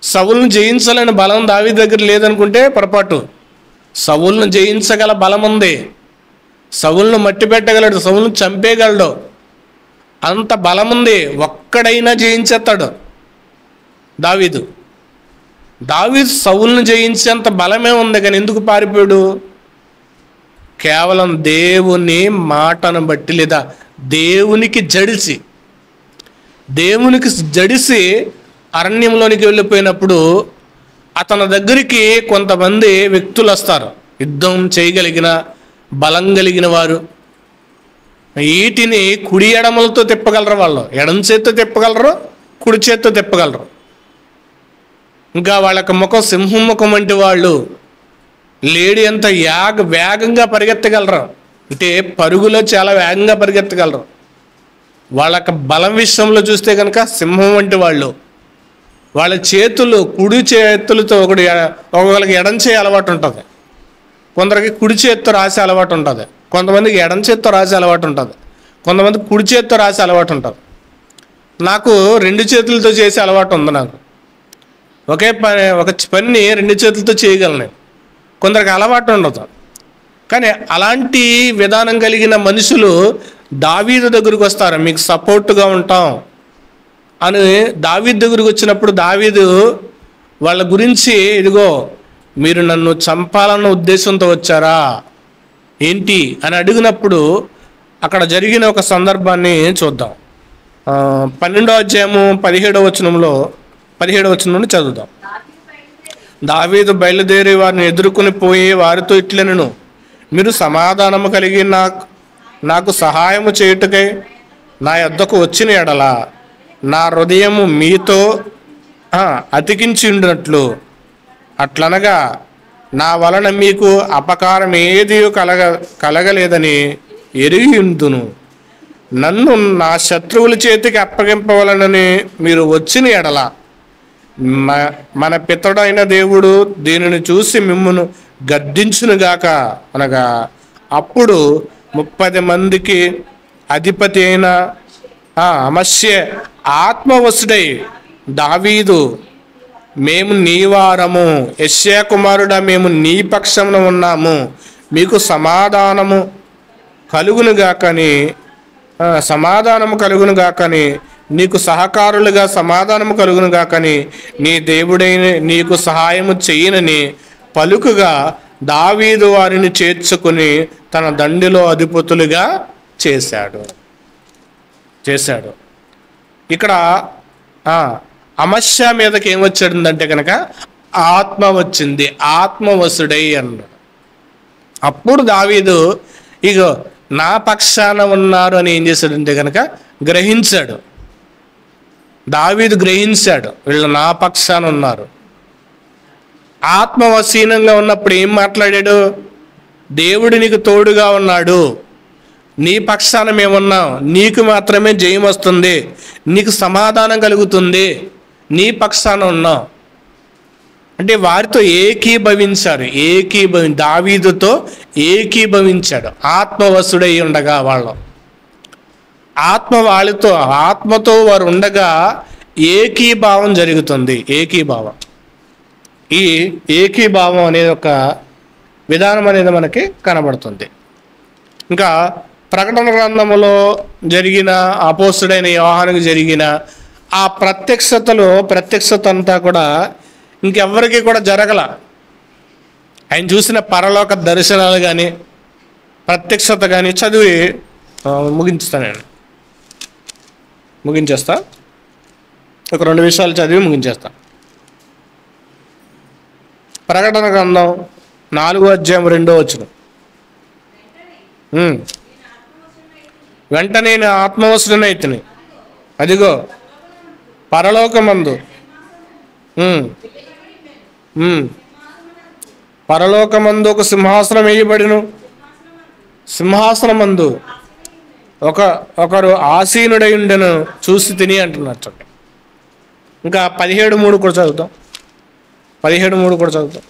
సౌలును జయించాలని బలం దావీదు దగ్గర లేదనుకుంటే పొరపాటు. సౌలును జయించగల బలం ఉంది. సౌలును మట్టి పెట్టగలడు, సౌలును చంపేయగలడు, అంత బలం ఉంది. ఒక్కడైనా జయించేస్తాడు దావీదు. సౌలును జయించేంత బలమే ఉంది, కానీ ఎందుకు పారిపోయాడు? కేవలం దేవుని మాటను బట్టి, లేదా దేవునికి జడిసి అరణ్యంలోనికి వెళ్ళిపోయినప్పుడు అతని దగ్గరికి కొంతమంది వ్యక్తులు వస్తారు, యుద్ధం చేయగలిగిన బలం కలిగిన వారు. వీటిని కుడి ఎడమలతో తిప్పగలరు. వాళ్ళు ఎడమ చేత్తో తిప్పగలరు, కుడి చేత్తో తిప్పగలరు. ఇంకా వాళ్ళకి ముఖం సింహం ముఖం వంటి వాళ్ళు. లేడీ అంత వేగంగా పరిగెత్తగలరు, అంటే పరుగులో చాలా వేగంగా పరిగెత్తగలరు. వాళ్ళకి బలం విషయంలో చూస్తే కనుక సింహం వంటి వాళ్ళు. వాళ్ళ చేతులు, కుడి చేతులతో ఒకరికి ఎడం చేయ అలవాటు ఉంటుంది, కొందరికి కుడి చేత్తో రాసే అలవాటు ఉంటుంది, కొంతమందికి ఎడం చేత్తో రాసే అలవాటు ఉంటుంది, కొంతమంది కుడి చేత్తో రాసే అలవాటు ఉంటుంది. నాకు 2 చేతులతో చేసే అలవాటు ఉంది. నాకు ఒక పని 2 చేతులతో చేయగలను నేను. కొందరికి అలవాటు ఉండదు. కానీ అలాంటి విధానం కలిగిన మనుషులు దావీదు దగ్గరికి వస్తారు, మీకు సపోర్టుగా ఉంటాం అని. దావీదు దగ్గరికి వచ్చినప్పుడు దావీదు వాళ్ళ గురించి, ఇదిగో మీరు నన్ను చంపాలన్న ఉద్దేశంతో వచ్చారా ఏంటి అని అడిగినప్పుడు అక్కడ జరిగిన ఒక సందర్భాన్ని చూద్దాం. 12వ అధ్యాయము 17వ వచనం నుండి చదువుదాం. దావీదు బయలుదేరి వారిని ఎదుర్కొని పోయి వారితో ఇట్లనెను, మీరు సమాధానము కలిగి నాకు సహాయము చేయుటకై నా యొద్దకు వచ్చిన ఎడల నా హృదయము మీతో అతికించి ఉండినట్లు, అట్లనగా నా వలన మీకు అపకారం ఏది కలగలేదని ఎరిగి ఉందును. నన్ను నా శత్రువుల చేతికి అప్పగింపవలనని మీరు వచ్చిన ఎడల మన పితడైన దేవుడు దీనిని చూసి మిమ్మును గద్దించునుగాక అనగా, అప్పుడు 30 మందికి అధిపతి అయిన అమస్య ఆత్మవశుడై దావీదు, మేము నీ వారము, యెష్షయా కుమారుడా మేము నీ పక్షమున ఉన్నాము, మీకు సమాధానము కలుగునుగాకని నీకు సహకారులుగా సమాధానము కలుగునుగాకని నీ దేవుడైన నీకు సహాయము చేయనని పలుకుగా దావీదు వారిని చేర్చుకుని తన దండిలో అధిపతులుగా చేశాడు. ఇక్కడ అమస్య మీదకి ఏమొచ్చాడంటే కనుక ఆత్మ వచ్చింది, ఆత్మవశుడై అన్నాడు. అప్పుడు దావీదు ఇగో నా పక్షాన ఉన్నారు అని ఏం చేశాడంటే కనుక దావీదు గ్రహించాడు, వీళ్ళు నా పక్షాన ఉన్నారు. ఆత్మవశీనంగా ఉన్నప్పుడు ఏం మాట్లాడాడు? దేవుడు నీకు తోడుగా ఉన్నాడు, నీ పక్షాన మేమున్నాం, నీకు మాత్రమే జయం వస్తుంది, నీకు సమాధానం కలుగుతుంది, నీ పక్షాన ఉన్నాం అంటే వారితో దావీదుతో ఏకీభవించాడు. ఆత్మవశుడై ఉండగా ఆత్మతో వారు ఉండగా ఏకీభావం జరుగుతుంది. ఈ ఏకీభావం అనేది ఒక విధానం అనేది మనకి కనబడుతుంది. ఇంకా ప్రకటన గ్రంథములో జరిగిన అపోస్తుడైన యోహానుకు జరిగిన ఆ ప్రత్యక్షత అంతా కూడా ఇంకెవ్వరికి కూడా జరగల. ఆయన చూసిన పరలోక దర్శనాలు కానీ ప్రత్యక్షత కానీ చదివి ముగించేస్తా. ఒక 2 విషయాలు చదివి ముగించేస్తా. ప్రకటన గ్రంథం 4వ అధ్యాయం 2వ వచనం. వెంటనే నేను ఆత్మవశుడనైతిని, అదిగో పరలోకమందు ఒక సింహాసనం వేయబడిను, సింహాసనమందు ఒకరు ఆసీనుడై ఉండెను చూసి తిని అంటున్నారు. ఇంకా 17:3 కూడా చదువుతాం. 17:3 కూడా చదువుతాం.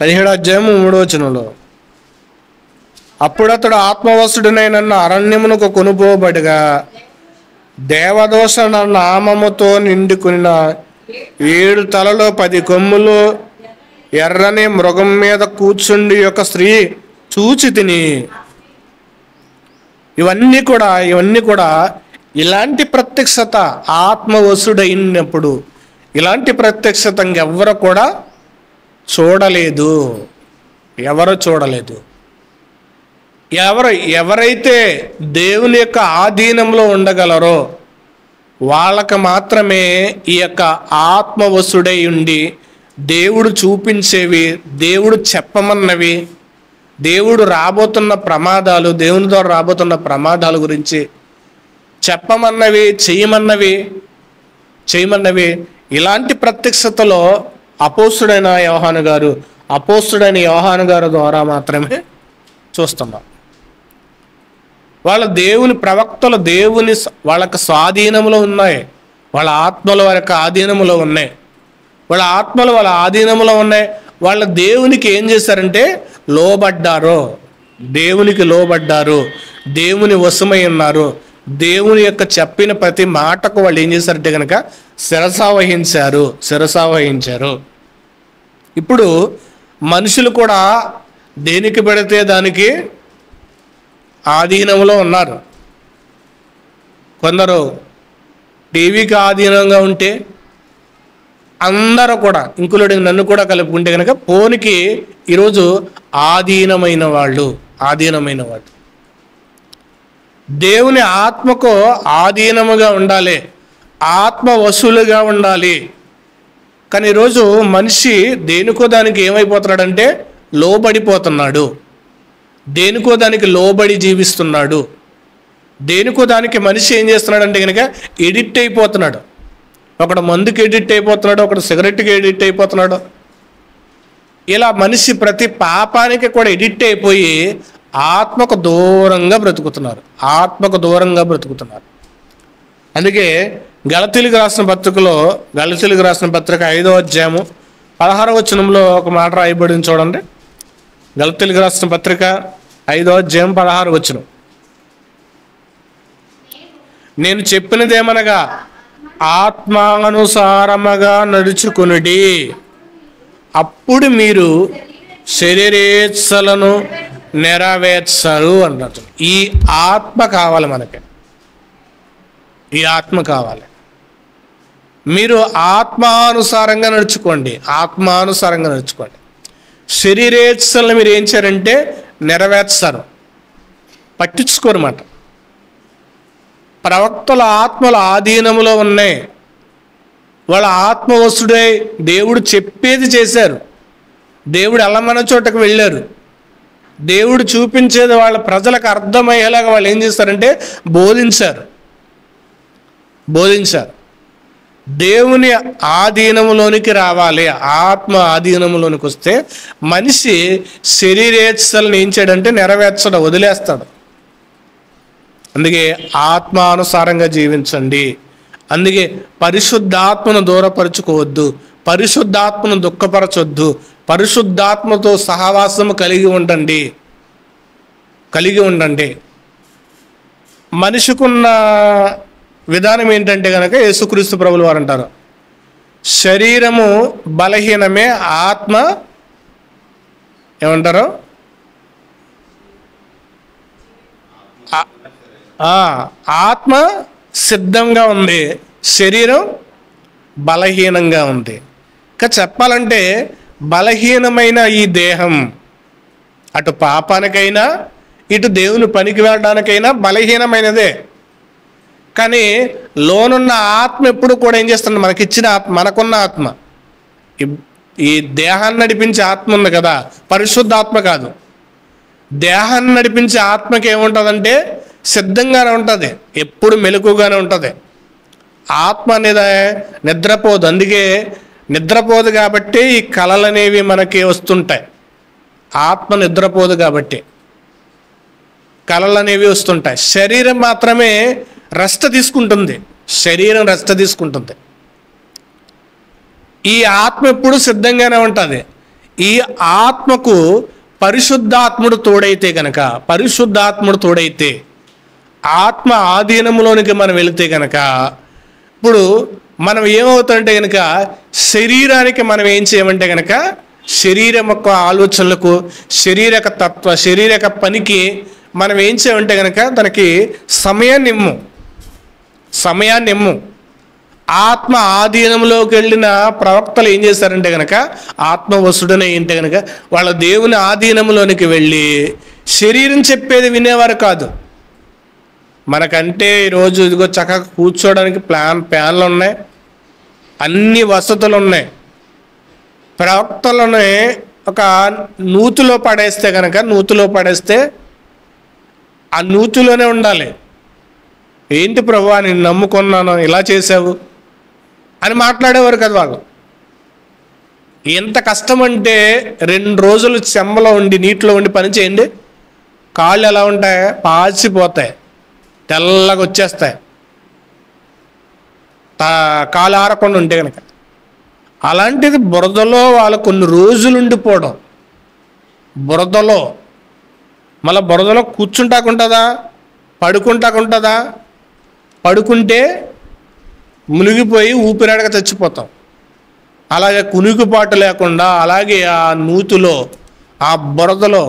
17వ అధ్యాయము 3వ వచనంలో, అప్పుడు అతడు ఆత్మవశుడనై నన్ను అరణ్యమునకు కొనుపోబడిగా దేవదోష నామముతో నిండుకున్న 7 తలలో 10 కొమ్ములు ఎర్రని మృగం మీద కూర్చుండి యొక్క స్త్రీ చూచి తిని. ఇవన్నీ కూడా ఇలాంటి ప్రత్యక్షత ఆత్మవశుడైనప్పుడు ఇలాంటి ప్రత్యక్షత ఇంకెవ్వరు కూడా చూడలేదు. ఎవరు చూడలేదు. ఎవరైతే దేవుని యొక్క ఆధీనంలో ఉండగలరో వాళ్ళకి మాత్రమే ఈ యొక్క ఆత్మవశుడై ఉండి దేవుడు చూపించేవి, దేవుడు చెప్పమన్నవి, దేవుడు రాబోతున్న ప్రమాదాలు, దేవుని ద్వారా రాబోతున్న ప్రమాదాల గురించి చెప్పమన్నవి, చేయమన్నవి ఇలాంటి ప్రత్యక్షతలో అపోస్తుడైన యోహాను గారు ద్వారా మాత్రమే చూస్తున్నాం. వాళ్ళ దేవుని ప్రవక్తలు వాళ్ళకి స్వాధీనంలో ఉన్నాయి. వాళ్ళ ఆత్మలు వారి యొక్క ఆధీనంలో ఉన్నాయి. వాళ్ళ ఆత్మలు వాళ్ళ ఆధీనంలో ఉన్నాయి. వాళ్ళ దేవునికి ఏం చేశారంటే దేవునికి లోబడ్డారు, దేవుని వశమై ఉన్నారు. దేవుని యొక్క చెప్పిన ప్రతి మాటకు వాళ్ళు ఏం చేశారంటే కనుక శిరసా వహించారు. ఇప్పుడు మనుషులు కూడా దేనికి పెడితే దానికి ఆధీనంలో ఉన్నారు. కొందరు టీవీకి ఆధీనంగా ఉంటే, అందరూ కూడా ఇంక్లూడింగ్ నన్ను కూడా కలుపుకుంటే కనుక ఫోన్కి ఈరోజు ఆధీనమైన వాళ్ళు. దేవుని ఆత్మకు ఆధీనముగా ఉండాలి, ఆత్మవశులుగా ఉండాలి. కానీ ఈరోజు మనిషి దేనికో దానికి ఏమైపోతున్నాడంటే లోబడిపోతున్నాడు. దేనికో దానికి లోబడి జీవిస్తున్నాడు. దేనికో దానికి మనిషి ఏం చేస్తున్నాడంటే కనుక ఎడిక్ట్ అయిపోతున్నాడు. ఒకడు మందుకి ఎడిక్ట్ అయిపోతున్నాడు, ఒకడు సిగరెట్కి ఎడిక్ట్ అయిపోతున్నాడు. ఇలా మనిషి ప్రతి పాపానికి కూడా ఎడిక్ట్ అయిపోయి ఆత్మకు దూరంగా బ్రతుకుతున్నారు. అందుకే గలతీలకు రాసిన పత్రిక 5వ అధ్యాయము 16వ వచనంలో ఒక మాట రాయబడింది చూడండి. గలతీలకు రాసిన పత్రిక 5వ అధ్యాయం 16వ వచనం, నేను చెప్పినదేమనగా ఆత్మానుసారముగా నడుచుకొనుడి, అప్పుడు మీరు శరీరేచ్ఛలను నెరవేర్చరు అన్నట్టు. ఈ ఆత్మ కావాలి మనకి. మీరు ఆత్మానుసారంగా నడుచుకోండి. శరీరేచ్ఛలను మీరు ఏం చేయారంటే నెరవేర్చారు, పట్టించుకోరన్నమాట. ప్రవక్తల ఆత్మల ఆధీనములో ఉన్నాయి. వాళ్ళ ఆత్మవశుడై దేవుడు చెప్పేది చేశారు. దేవుడు అల్లమన్న చోటకు వెళ్ళారు. దేవుడు చూపించేది వాళ్ళ ప్రజలకు అర్థమయ్యేలాగా వాళ్ళు ఏం చేస్తారంటే బోధించారు. దేవుని ఆధీనములోనికి రావాలి. ఆత్మ ఆధీనములోనికి వస్తే మనిషి శరీరేచ్ఛలను ఏం చేయడంటే నెరవేర్చడం, వదిలేస్తాడు. అందుకే ఆత్మానుసారంగా జీవించండి. అందుకే పరిశుద్ధాత్మను దూరపరచుకోవద్దు, పరిశుద్ధాత్మను దుఃఖపరచొద్దు, పరిశుద్ధాత్మతో సహవాసము కలిగి ఉండండి. మనిషికున్న విధానం ఏంటంటే కనుక యేసుక్రీస్తు ప్రభులు వారు అంటారు, శరీరము బలహీనమే, ఆత్మ ఏమంటారు, ఆత్మ సిద్ధంగా ఉంది, శరీరం బలహీనంగా ఉంది. ఇంకా చెప్పాలంటే బలహీనమైన ఈ దేహం అటు పాపానికైనా ఇటు దేవుని పనికి వెళ్ళడానికైనా బలహీనమైనదే. కానీ లోనున్న ఆత్మ ఎప్పుడు కూడా ఏం చేస్తుంది, మనకిచ్చిన ఆత్మ, మనకున్న ఆత్మ, ఈ దేహాన్ని నడిపించే ఆత్మ ఉంది కదా, పరిశుద్ధాత్మ కాదు. దేహాన్ని నడిపించే ఆత్మకి ఏముంటుందంటే సిద్ధంగానే ఉంటుంది, ఎప్పుడు మెలకుగానే ఉంటుంది. ఆత్మ అనేది నిద్రపోదు. అందుకే నిద్రపోదు కాబట్టి ఈ కళలు అనేవి మనకి వస్తుంటాయి. ఆత్మ నిద్రపోదు కాబట్టి కళలు అనేవి వస్తుంటాయి. శరీరం మాత్రమే రెస్ట్ తీసుకుంటుంది. ఈ ఆత్మ ఎప్పుడు సిద్ధంగానే ఉంటుంది. ఈ ఆత్మకు పరిశుద్ధాత్ముడు తోడైతే కనుక, పరిశుద్ధాత్ముడు తోడైతే, ఆత్మ ఆధీనంలోనికి మనం వెళితే కనుక, ఇప్పుడు మనం ఏమవుతామంటే కనుక శరీరానికి మనం ఏం చేయమంటే కనుక శరీరం యొక్క ఆలోచనలకు, శారీరక పనికి మనం ఏం చేయమంటే కనుక దానికి సమయాన్ని ఇమ్ము. ఆత్మ ఆధీనంలోకి వెళ్ళిన ప్రవక్తలు ఏం చేశారంటే కనుక, ఆత్మవశుడనే ఏంటే కనుక వాళ్ళ దేవుని ఆధీనంలోనికి వెళ్ళి శరీరం చెప్పేది వినేవారు కాదు. మనకంటే ఈరోజు ఇదిగో చక్కగా కూర్చోవడానికి ఫ్యాన్లు ఉన్నాయి, అన్ని వసతులు ఉన్నాయి. ప్రవక్తలను ఒక నూతిలో పడేస్తే ఆ నూతిలోనే ఉండాలి. ఏంటి ప్రభువా నేను నమ్ముకున్నాను, ఇలా చేసావు అని మాట్లాడేవారు కదా వాళ్ళు. ఎంత కష్టం అంటే 2 రోజులు చెమ్మలో ఉండి నీటిలో ఉండి పని చేయండి, కాళ్ళు ఎలా ఉంటాయి, పాచిపోతాయి, తెల్లగా వచ్చేస్తాయి, కాలు ఆరకుండా ఉంటే కనుక. అలాంటిది బురదలో వాళ్ళు కొన్ని రోజులు ఉండిపోవడం, బురదలో మళ్ళీ బురదలో కూర్చుంటాకుంటుందా, పడుకుంటాకుంటుందా? పడుకుంటే మునిగిపోయి ఊపిరాడక చచ్చిపోతాం. అలాగే కునికిపాటు లేకుండా అలాగే ఆ నూతిలో, ఆ బురదలో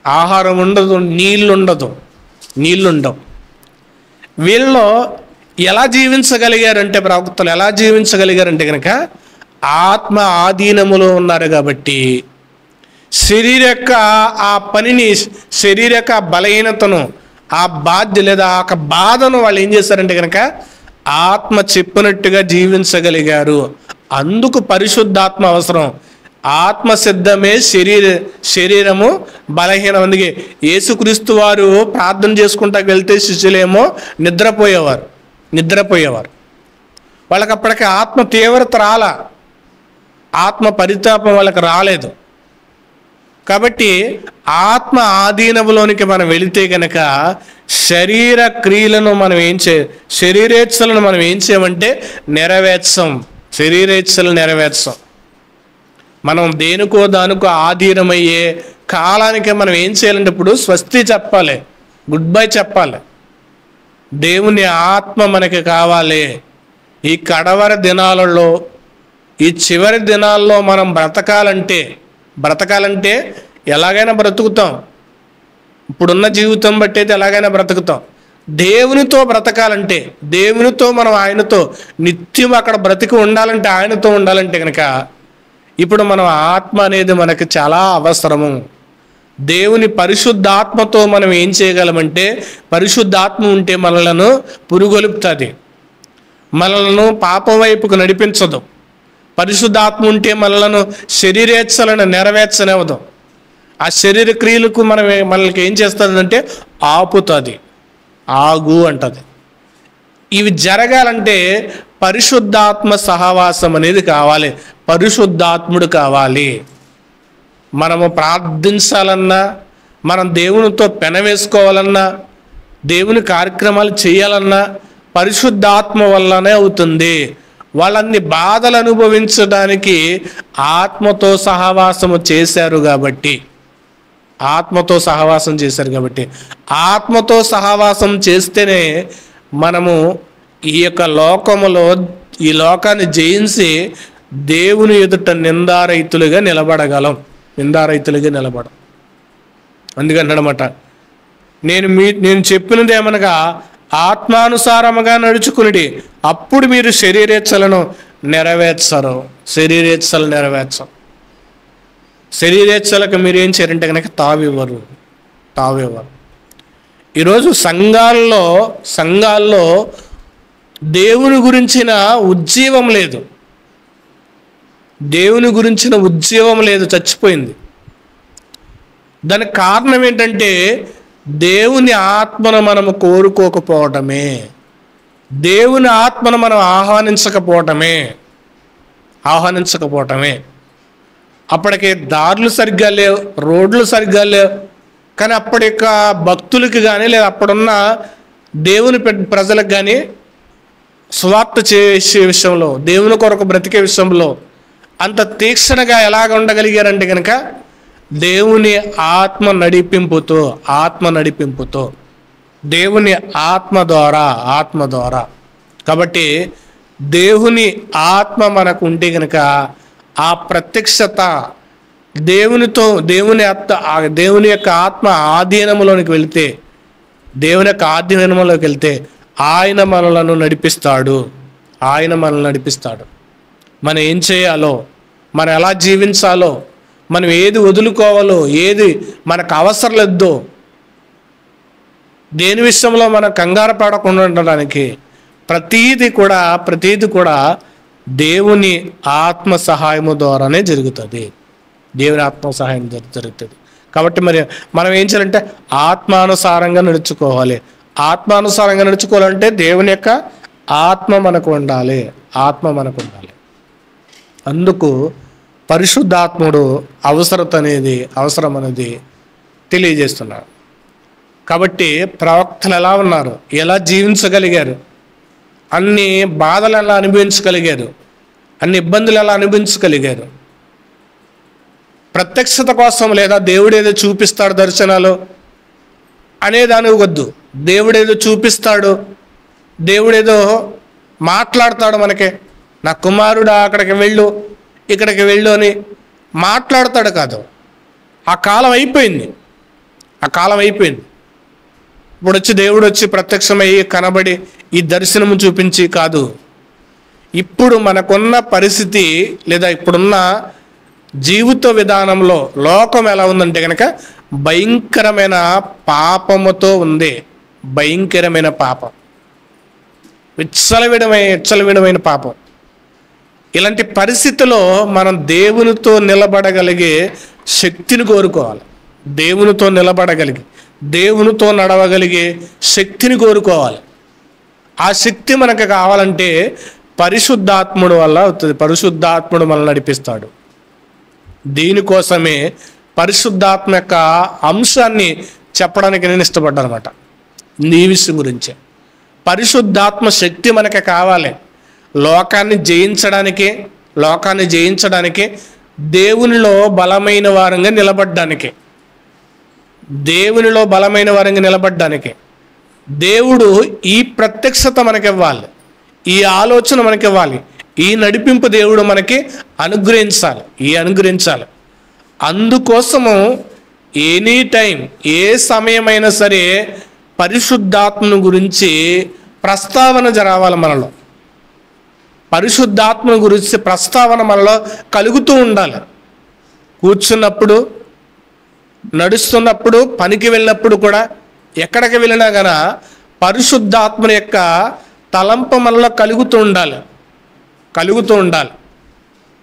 ఆహారం ఉండదు, నీళ్ళుండవు. వీళ్ళలో ఎలా జీవించగలిగారంటే, ప్రవక్తలు ఎలా జీవించగలిగారంటే కనుక ఆత్మ ఆధీనములో ఉన్నారు కాబట్టి శరీర యొక్క ఆ పనిని, శరీర యొక్క బలహీనతను, ఆ లేదా ఆ బాధను వాళ్ళు ఏం చేశారంటే కనుక ఆత్మ చెప్పినట్టుగా జీవించగలిగారు. అందుకు పరిశుద్ధాత్మ అవసరం. ఆత్మ సిద్ధమే శరీరము బలహీనం. అందుకే యేసుక్రీస్తు వారు ప్రార్థన చేసుకుంటా వెళ్తే శిష్యులేమో నిద్రపోయేవారు. వాళ్ళకి అప్పటికి ఆత్మ తీవ్రత రాలా, ఆత్మ పరితాపం వాళ్ళకి రాలేదు. కాబట్టి ఆత్మ ఆధీనంలోనికి మనం వెళితే కనుక శరీర క్రియలను మనం శరీరేచ్ఛలను మనం ఏం చేయమంటే శరీరేచ్ఛలు నెరవేర్చం. మనం దేనికో దానికో ఆధీనమయ్యే కాలానికి మనం ఏం చేయాలంటే ఇప్పుడు స్వస్తి చెప్పాలి, గుడ్ బై చెప్పాలి. దేవుని ఆత్మ మనకి కావాలి. ఈ కడవరి దినాలలో, ఈ చివరి దినాల్లో మనం బ్రతకాలంటే ఎలాగైనా బ్రతుకుతాం. ఇప్పుడున్న జీవితం బట్టి అయితే ఎలాగైనా బ్రతుకుతాం. దేవునితో బ్రతకాలంటే, దేవునితో మనం ఆయనతో నిత్యం అక్కడ బ్రతికి ఉండాలంటే, ఆయనతో ఉండాలంటే కనుక ఇప్పుడు మనం ఆత్మ అనేది మనకి చాలా అవసరము. దేవుని పరిశుద్ధాత్మతో మనం ఏం చేయగలమంటే, పరిశుద్ధాత్మ ఉంటే మనలను పురుగొలుపుతుంది, మనలను పాపం వైపుకు నడిపించదు. పరిశుద్ధాత్మ ఉంటే మనలను శరీరేచ్ఛలను నెరవేర్చనివ్వదు. ఆ శరీర క్రియలకు మనకి ఏం చేస్తుందంటే ఆపుతుంది, ఆగు అంటది. ఇవి జరగాలంటే పరిశుద్ధాత్మ సహవాసం అనేది కావాలి, పరిశుద్ధాత్ముడు కావాలి. మనము ప్రార్థించాలన్నా, మనం దేవునితో పెనవేసుకోవాలన్నా, దేవుని కార్యక్రమాలు చేయాలన్నా పరిశుద్ధాత్మ వల్లనే అవుతుంది. వాళ్ళన్ని బాధలు అనుభవించడానికి ఆత్మతో సహవాసము చేశారు కాబట్టి, ఆత్మతో సహవాసం చేస్తేనే మనము ఈ యొక్క లోకములో, ఈ లోకాన్ని జయించి దేవుని ఎదుట నిందారహితులుగా నిలబడగలం. అందుకన్నమాట నేను చెప్పినది ఏమనగా ఆత్మానుసారముగా నడుచుకుని అప్పుడు మీరు శరీరేచ్ఛలను నెరవేర్చరు. శరీరేచ్ఛలకు మీరు ఏం చేయాలంటే కనుక తావివ్వరు. ఈరోజు సంఘాల్లో దేవుని గురించిన ఉజ్జీవం లేదు, చచ్చిపోయింది. దానికి కారణం ఏంటంటే దేవుని ఆత్మను మనము కోరుకోకపోవటమే, దేవుని ఆత్మను మనం ఆహ్వానించకపోవటమే. అప్పటికే దారులు సరిగ్గా లేవు, రోడ్లు సరిగ్గా లేవు. కానీ అప్పటి యొక్క భక్తులకి కానీ లేదా అప్పుడున్న దేవుని ప్రజలకు కానీ సువార్త చేసే విషయంలో, దేవుని కొరకు బ్రతికే విషయంలో అంత తీక్షణగా ఎలాగ ఉండగలిగారంటే కనుక దేవుని ఆత్మ నడిపింపుతో దేవుని ఆత్మ ద్వారా. కాబట్టి దేవుని ఆత్మ మనకు ఉంటే కనుక ఆ ప్రత్యక్షత దేవుని యొక్క ఆత్మ ఆధీనంలోకి వెళితే, దేవుని యొక్క ఆధీనంలోకి వెళ్తే ఆయన మనలను నడిపిస్తాడు. మనం ఏం చేయాలో, మనం ఎలా జీవించాలో, మనం ఏది వదులుకోవాలో, ఏది మనకు అవసరం లేదో, దేని విషయంలో మనం కంగారు పడకుండా ఉండడానికి ప్రతీది కూడా దేవుని ఆత్మ సహాయము ద్వారానే జరుగుతుంది. దేవుని ఆత్మ సహాయం జరుగుతుంది. కాబట్టి మరి మనం ఏం చేయాలంటే ఆత్మానుసారంగా నడుచుకోవాలంటే దేవుని యొక్క ఆత్మ మనకు ఉండాలి. అందుకు పరిశుద్ధాత్ముడు అవసరం అనేది తెలియజేస్తున్నారు. కాబట్టి ప్రవక్తలు ఎలా ఉన్నారు, ఎలా జీవించగలిగారు, అన్ని బాధలు ఎలా అనుభవించగలిగారు, అన్ని ఇబ్బందులు ఎలా అనుభవించగలిగారు. ప్రత్యక్షత కోసం లేదా దేవుడేదో చూపిస్తాడు దర్శనాలు అనేది అనుకోవద్దు. దేవుడేదో చూపిస్తాడు, దేవుడేదో మాట్లాడతాడు మనకి, నా కుమారుడు అక్కడికి వెళ్ళు ఇక్కడికి వెళ్ళు అని మాట్లాడతాడు కాదు. ఆ కాలం అయిపోయింది. ఇప్పుడు దేవుడు వచ్చి ప్రత్యక్షమయ్యి కనబడి ఈ దర్శనము చూపించి కాదు. ఇప్పుడు మనకున్న పరిస్థితి లేదా ఇప్పుడున్న జీవిత విధానంలో లోకం ఎలా ఉందంటే కనుక భయంకరమైన పాపముతో ఉంది. భయంకరమైన పాపం, విచ్చలవిడమైన పాపం. ఇలాంటి పరిస్థితిలో మనం దేవునితో నిలబడగలిగే శక్తిని కోరుకోవాలి. దేవునితో నడవగలిగే శక్తిని కోరుకోవాలి. ఆ శక్తి మనకు కావాలంటే పరిశుద్ధాత్ముడు వల్ల అవుతుంది. పరిశుద్ధాత్ముడు మనల్ని నడిపిస్తాడు. దీనికోసమే పరిశుద్ధాత్మ యొక్క అంశాన్ని చెప్పడానికి నేను ఇష్టపడ్డాను అనమాట. ఈ విషయం గురించే పరిశుద్ధాత్మ శక్తి మనకి కావాలి. లోకాన్ని జయించడానికి దేవునిలో బలమైన వారంగా నిలబడ్డానికి దేవుడు ఈ ప్రత్యక్షత మనకివ్వాలి, ఈ ఆలోచన మనకివ్వాలి, ఈ నడిపింపు దేవుడు మనకి అనుగ్రహించాలి. అందుకోసము ఎనీ టైం, ఏ సమయమైనా సరే పరిశుద్ధాత్మను గురించి ప్రస్తావన జరగాలి. మనలో పరిశుద్ధాత్మను గురించి ప్రస్తావన మనలో కలుగుతూ ఉండాలి. కూర్చున్నప్పుడు, నడుస్తున్నప్పుడు, పనికి వెళ్ళినప్పుడు కూడా, ఎక్కడికి వెళ్ళినా గన పరిశుద్ధాత్మ యొక్క తలంపు మనలో కలుగుతూ ఉండాలి.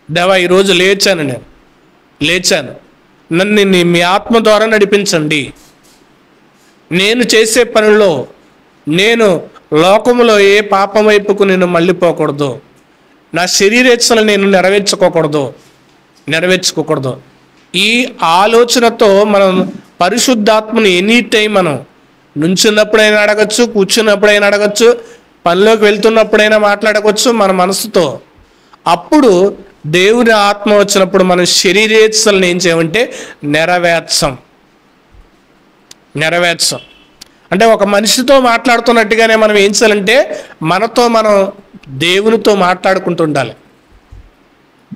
దేవా, ఈరోజు లేచాను, నన్ను మీ ఆత్మ ద్వారా నడిపించండి. నేను చేసే పనుల్లో నేను లోకములో ఏ పాపం వైపుకు నేను మళ్ళీపోకూడదు. నా శరీరేచ్ఛలు నేను నెరవేర్చుకోకూడదు. ఈ ఆలోచనతో మనం పరిశుద్ధాత్మని ఎనీ టైం మనం నుంచున్నప్పుడైనా అడగచ్చు, కూర్చున్నప్పుడైనా అడగచ్చు, పనిలోకి వెళ్తున్నప్పుడైనా మాట్లాడవచ్చు మన మనసుతో. అప్పుడు దేవుని ఆత్మ వచ్చినప్పుడు మనం శరీరేచ్ఛలను ఏం చేయమంటే నెరవేర్చం. అంటే ఒక మనిషితో మాట్లాడుతున్నట్టుగానే మనం ఏం చేయాలంటే మనతో మనం దేవునితో మాట్లాడుకుంటూ ఉండాలి.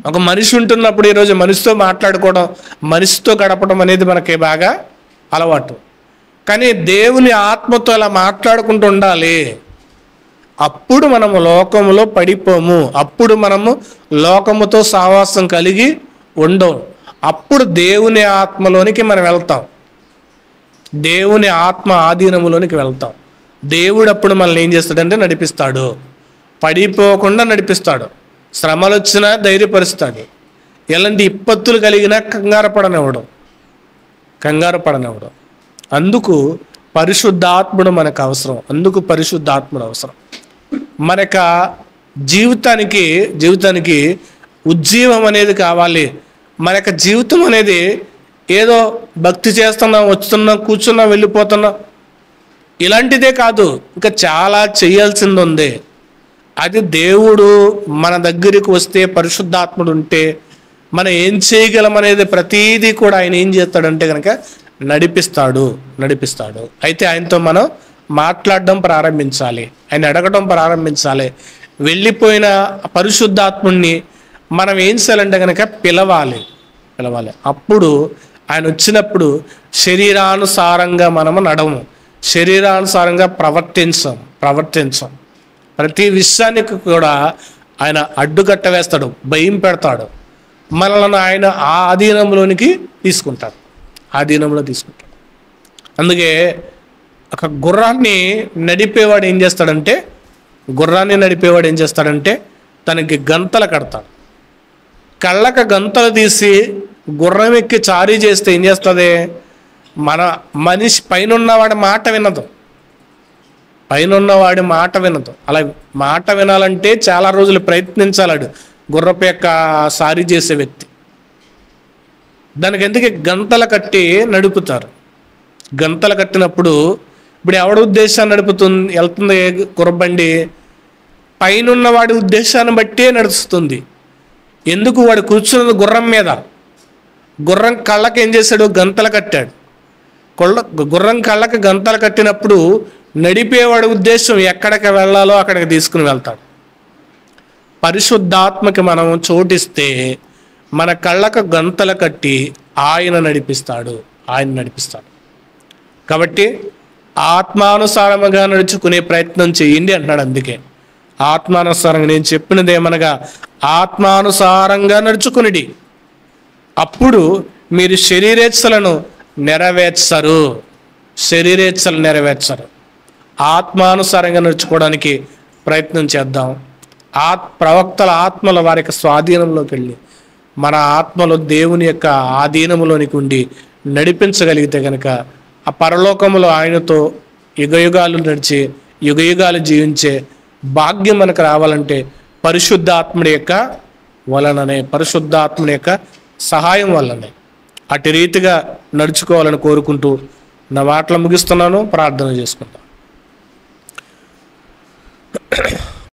ఒక మనిషి ఉంటున్నప్పుడు ఈరోజు మనిషితో మాట్లాడుకోవడం, మనిషితో గడపడం అనేది మనకి బాగా అలవాటు. కానీ దేవుని ఆత్మతో అలా మాట్లాడుకుంటూ ఉండాలి. అప్పుడు మనము లోకములో పడిపోము. అప్పుడు మనము లోకముతో సావాసం కలిగి ఉండవు. అప్పుడు దేవుని ఆత్మలోనికి మనం వెళ్తాం. దేవుని ఆత్మ ఆధీనములోనికి వెళ్తాం. దేవుడు అప్పుడు మనల్ని ఏం చేస్తాడంటే నడిపిస్తాడు. పడిపోకుండా నడిపిస్తాడు. శ్రమలు వచ్చినా ధైర్యపరుస్తాడు. ఎలాంటి ఇప్పత్తులు కలిగినా కంగారు పడనివ్వడం. అందుకు పరిశుద్ధాత్ముడు మనకు అవసరం. మనక జీవితానికి ఉజ్జీవం అనేది కావాలి. మనక జీవితం అనేది ఏదో భక్తి చేస్తున్నాం, వస్తున్నాం, కూర్చున్నాం, వెళ్ళిపోతున్నాం, ఇలాంటిదే కాదు. ఇంకా చాలా చేయాల్సింది ఉంది. అది దేవుడు మన దగ్గరికి వస్తే, పరిశుద్ధాత్ముడు ఉంటే మనం ఏం చేయగలం అనేది ప్రతీదీ కూడా ఆయన ఏం చేస్తాడంటే కనుక నడిపిస్తాడు. అయితే ఆయనతో మనం మాట్లాడడం ప్రారంభించాలి, ఆయన అడగడం ప్రారంభించాలి. వెళ్ళిపోయిన పరిశుద్ధాత్ముడిని మనం ఏం చేయాలంటే కనుక పిలవాలి. అప్పుడు ఆయన వచ్చినప్పుడు శరీరానుసారంగా మనము నడము, శరీరానుసారంగా ప్రవర్తించం. ప్రతి విషయానికి కూడా ఆయన అడ్డుకట్ట వేస్తాడు, భయం పెడతాడు. మనల్ని ఆయన ఆధీనంలోనికి తీసుకుంటాడు. అందుకే ఒక గుర్రాన్ని నడిపేవాడు ఏం చేస్తాడంటే తనకి గంతలు కడతాడు. కళ్ళకు గంతలు తీసి గుర్రం ఎక్కి చారీ చేస్తే ఏం చేస్తుంది? మనిషి పైనున్నవాడి మాట వినదు. అలా మాట వినాలంటే చాలా రోజులు ప్రయత్నించాలడు గుర్రపు యొక్క సారీ చేసే వ్యక్తి. దానికి ఎందుకు గంతలు కట్టి నడుపుతారు. గంతలు కట్టినప్పుడు ఇప్పుడు ఎవడి ఉద్దేశాన్ని వెళ్తుంది గుర్రబండి? పైనున్న వాడి ఉద్దేశాన్ని బట్టే నడుస్తుంది. ఎందుకు? వాడు కూర్చున్నది గుర్రం మీద. గుర్రం కళ్ళకి ఏం చేశాడు? గంతలు కట్టాడు. గుర్రం కళ్ళకి గంతలు కట్టినప్పుడు నడిపేవాడి ఉద్దేశం ఎక్కడికి వెళ్ళాలో అక్కడికి తీసుకుని వెళ్తాడు. పరిశుద్ధాత్మకి మనం చోటిస్తే మన కళ్ళకు గంతలు కట్టి ఆయన నడిపిస్తాడు. కాబట్టి ఆత్మానుసారముగా నడుచుకునే ప్రయత్నం చేయండి అంటున్నాడు. అందుకే ఆత్మానుసారంగా, నేను చెప్పినది ఏమనగా ఆత్మానుసారంగా నడుచుకునిడి, అప్పుడు మీరు శరీరేచ్ఛలను నెరవేర్చరు. ఆత్మానుసారంగా నడుచుకోవడానికి ప్రయత్నం చేద్దాం. ప్రవక్తల ఆత్మల వారి యొక్క స్వాధీనంలోకి వెళ్ళి మన ఆత్మలో దేవుని యొక్క ఆధీనంలోనికి ఉండి నడిపించగలిగితే కనుక ఆ పరలోకములో ఆయనతో యుగయుగాలు నడిచి యుగయుగాలు జీవించే భాగ్యం మనకు రావాలంటే పరిశుద్ధాత్ముడి యొక్క సహాయం వల్లనే అటు రీతిగా నడుచుకోవాలని కోరుకుంటూ నా మాటలు ముగిస్తున్నాను. ప్రార్థన చేసుకుంటాను.